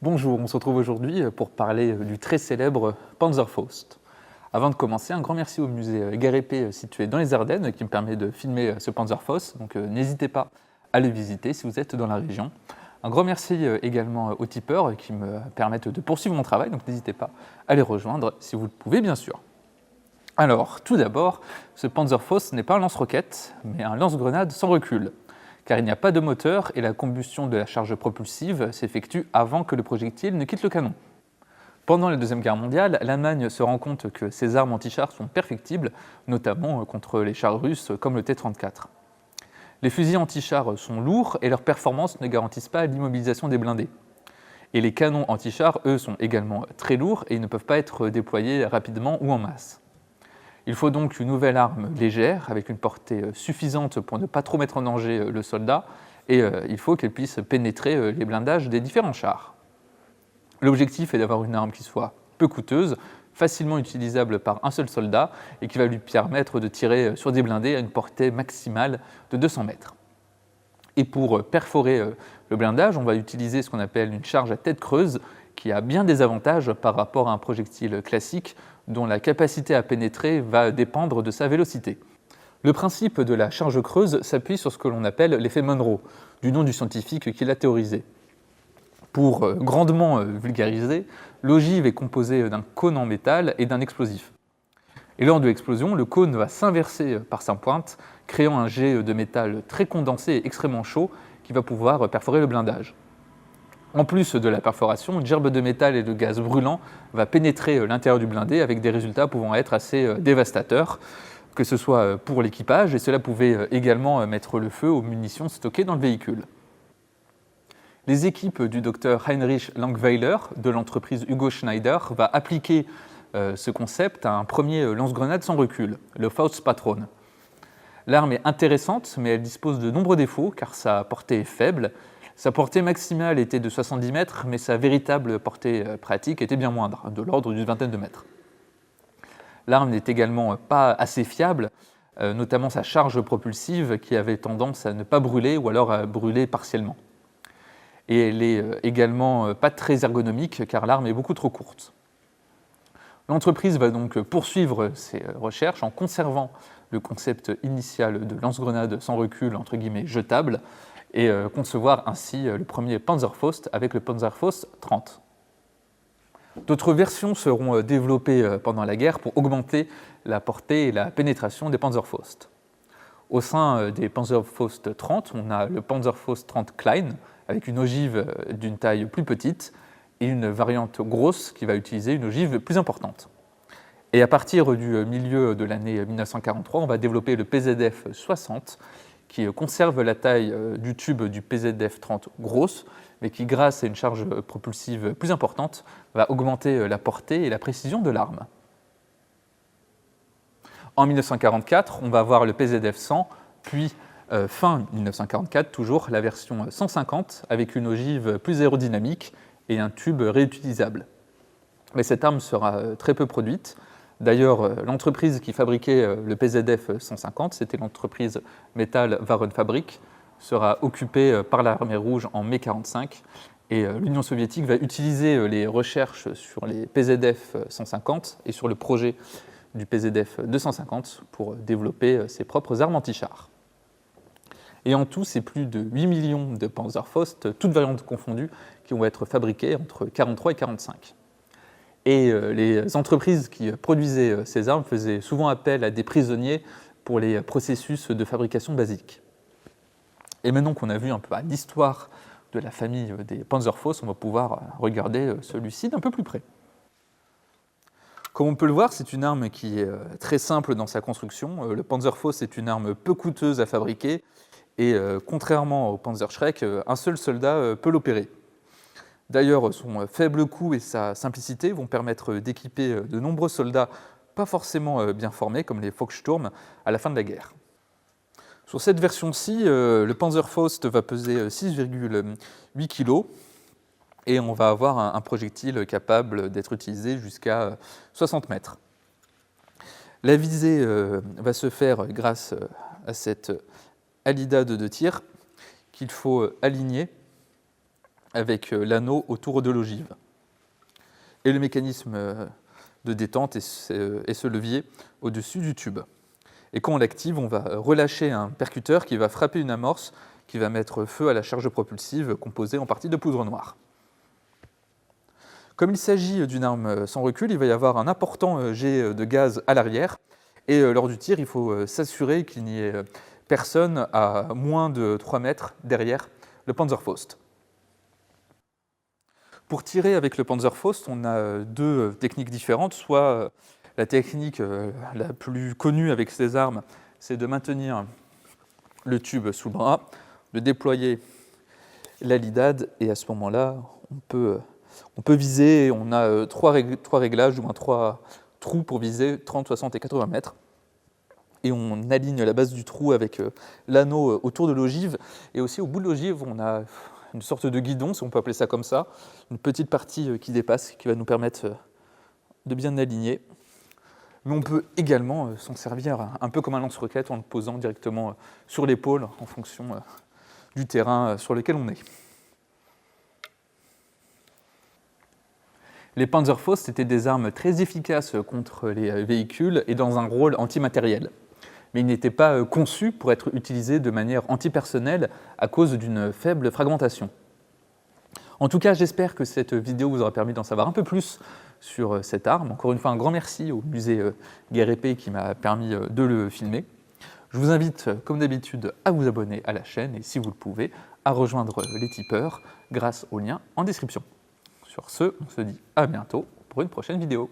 Bonjour, on se retrouve aujourd'hui pour parler du très célèbre Panzerfaust. Avant de commencer, un grand merci au musée Guerépé situé dans les Ardennes qui me permet de filmer ce Panzerfaust, donc n'hésitez pas à le visiter si vous êtes dans la région. Un grand merci également aux tipeurs qui me permettent de poursuivre mon travail, donc n'hésitez pas à les rejoindre si vous le pouvez bien sûr. Alors, tout d'abord, ce Panzerfaust n'est pas un lance-roquette, mais un lance-grenade sans recul, car il n'y a pas de moteur et la combustion de la charge propulsive s'effectue avant que le projectile ne quitte le canon. Pendant la Deuxième Guerre mondiale, l'Allemagne se rend compte que ses armes anti-chars sont perfectibles, notamment contre les chars russes comme le T-34. Les fusils anti-chars sont lourds et leurs performances ne garantissent pas l'immobilisation des blindés. Et les canons anti-chars, eux, sont également très lourds et ils ne peuvent pas être déployés rapidement ou en masse. Il faut donc une nouvelle arme légère, avec une portée suffisante pour ne pas trop mettre en danger le soldat, et il faut qu'elle puisse pénétrer les blindages des différents chars. L'objectif est d'avoir une arme qui soit peu coûteuse, facilement utilisable par un seul soldat, et qui va lui permettre de tirer sur des blindés à une portée maximale de 200 mètres. Et pour perforer le blindage, on va utiliser ce qu'on appelle une charge à tête creuse, qui a bien des avantages par rapport à un projectile classique, dont la capacité à pénétrer va dépendre de sa vélocité. Le principe de la charge creuse s'appuie sur ce que l'on appelle l'effet Monroe, du nom du scientifique qui l'a théorisé. Pour grandement vulgariser, l'ogive est composée d'un cône en métal et d'un explosif. Et lors de l'explosion, le cône va s'inverser par sa pointe, créant un jet de métal très condensé et extrêmement chaud qui va pouvoir perforer le blindage. En plus de la perforation, une gerbe de métal et de gaz brûlant va pénétrer l'intérieur du blindé avec des résultats pouvant être assez dévastateurs, que ce soit pour l'équipage, et cela pouvait également mettre le feu aux munitions stockées dans le véhicule. Les équipes du docteur Heinrich Langweiler de l'entreprise Hugo Schneider va appliquer ce concept à un premier lance-grenade sans recul, le Faustpatron. L'arme est intéressante, mais elle dispose de nombreux défauts car sa portée est faible. Sa portée maximale était de 70 mètres, mais sa véritable portée pratique était bien moindre, de l'ordre d'une vingtaine de mètres. L'arme n'est également pas assez fiable, notamment sa charge propulsive qui avait tendance à ne pas brûler ou alors à brûler partiellement. Et elle est également pas très ergonomique car l'arme est beaucoup trop courte. L'entreprise va donc poursuivre ses recherches en conservant le concept initial de lance-grenade sans recul, entre guillemets, jetable, et concevoir ainsi le premier Panzerfaust avec le Panzerfaust 30. D'autres versions seront développées pendant la guerre pour augmenter la portée et la pénétration des Panzerfaust. Au sein des Panzerfaust 30, on a le Panzerfaust 30 Klein, avec une ogive d'une taille plus petite, et une variante grosse qui va utiliser une ogive plus importante. Et à partir du milieu de l'année 1943, on va développer le PZF 60, qui conserve la taille du tube du PZF 30 grosse, mais qui, grâce à une charge propulsive plus importante, va augmenter la portée et la précision de l'arme. En 1944, on va avoir le PZF 100, puis fin 1944, toujours la version 150, avec une ogive plus aérodynamique et un tube réutilisable. Mais cette arme sera très peu produite. D'ailleurs, l'entreprise qui fabriquait le PZF 150, c'était l'entreprise Metal Warenfabrik, sera occupée par l'armée rouge en mai 1945, et l'Union soviétique va utiliser les recherches sur les PZF 150 et sur le projet du PZF 250 pour développer ses propres armes anti-chars. Et en tout, c'est plus de 8 millions de Panzerfaust, toutes variantes confondues, qui vont être fabriquées entre 1943 et 1945. Et les entreprises qui produisaient ces armes faisaient souvent appel à des prisonniers pour les processus de fabrication basiques. Et maintenant qu'on a vu un peu l'histoire de la famille des Panzerfaust, on va pouvoir regarder celui-ci d'un peu plus près. Comme on peut le voir, c'est une arme qui est très simple dans sa construction. Le Panzerfaust est une arme peu coûteuse à fabriquer et contrairement au Panzerschreck, un seul soldat peut l'opérer. D'ailleurs, son faible coût et sa simplicité vont permettre d'équiper de nombreux soldats pas forcément bien formés, comme les Volkssturm, à la fin de la guerre. Sur cette version-ci, le Panzerfaust va peser 6,8 kg et on va avoir un projectile capable d'être utilisé jusqu'à 60 mètres. La visée va se faire grâce à cette alidade de tir qu'il faut aligner avec l'anneau autour de l'ogive. Et le mécanisme de détente est ce levier au-dessus du tube. Et quand on l'active, on va relâcher un percuteur qui va frapper une amorce qui va mettre feu à la charge propulsive composée en partie de poudre noire. Comme il s'agit d'une arme sans recul, il va y avoir un important jet de gaz à l'arrière, et lors du tir, il faut s'assurer qu'il n'y ait personne à moins de 3 mètres derrière le Panzerfaust. Pour tirer avec le Panzerfaust, on a deux techniques différentes. Soit la technique la plus connue avec ces armes, c'est de maintenir le tube sous le bras, de déployer la lidade, et à ce moment-là, on peut viser. On a trois réglages, ou moins 3 trous pour viser 30, 60 et 80 mètres. Et on aligne la base du trou avec l'anneau autour de l'ogive. Et aussi au bout de l'ogive, on a une sorte de guidon, si on peut appeler ça comme ça, une petite partie qui dépasse, qui va nous permettre de bien aligner. Mais on peut également s'en servir un peu comme un lance-roquette en le posant directement sur l'épaule en fonction du terrain sur lequel on est. Les Panzerfaust étaient des armes très efficaces contre les véhicules et dans un rôle antimatériel. Mais ils n'étaient pas conçus pour être utilisés de manière antipersonnelle à cause d'une faible fragmentation. En tout cas, j'espère que cette vidéo vous aura permis d'en savoir un peu plus sur cette arme. Encore une fois, un grand merci au musée Guerre Épée qui m'a permis de le filmer. Je vous invite, comme d'habitude, à vous abonner à la chaîne et, si vous le pouvez, à rejoindre les tipeurs grâce au lien en description. Sur ce, on se dit à bientôt pour une prochaine vidéo.